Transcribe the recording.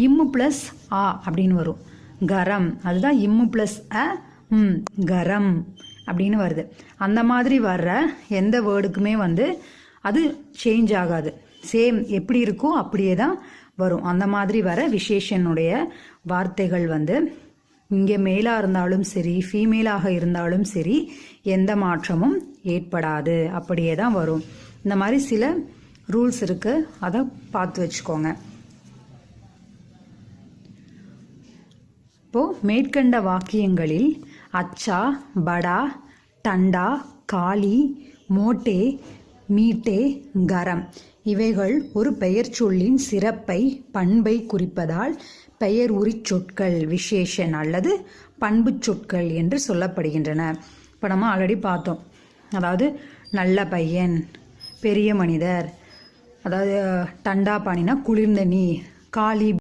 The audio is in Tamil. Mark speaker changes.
Speaker 1: இம்மு ப்ளஸ் ஆ அப்படின்னு வரும். கரம், அதுதான் இம்மு ப்ளஸ் அ கரம் அப்படின்னு வருது. அந்த மாதிரி வர்ற எந்த வேர்டுக்குமே வந்து அது சேஞ்ச் ஆகாது. சேம் எப்படி இருக்கோ அப்படியே தான் வரும். அந்த மாதிரி வர விசேஷனுடைய வார்த்தைகள் வந்து இங்கே மேலாக இருந்தாலும் சரி, ஃபீமேலாக இருந்தாலும் சரி, எந்த மாற்றமும் ஏற்படாது, அப்படியே தான் வரும். இந்த மாதிரி சில ரூல்ஸ் இருக்குது, அதை பார்த்து வச்சுக்கோங்க. இப்போது மேற்கண்ட வாக்கியங்களில் அச்சா, படா, டண்டா, காளி, மோட்டே, மீட்டே, கரம் இவைகள் ஒரு பெயர் சொல்லின் சிறப்பை, பண்பை குறிப்பதால் பெயர் உரிச் சொற்கள், விசேஷன் அல்லது பண்பு சொற்கள் என்று சொல்லப்படுகின்றன. இப்போ நம்ம ஆல்ரெடி பார்த்தோம். அதாவது நல்ல பையன், பெரிய மனிதர், அதாவது டண்டா பானினா குளிர்ந்த நீர், காளி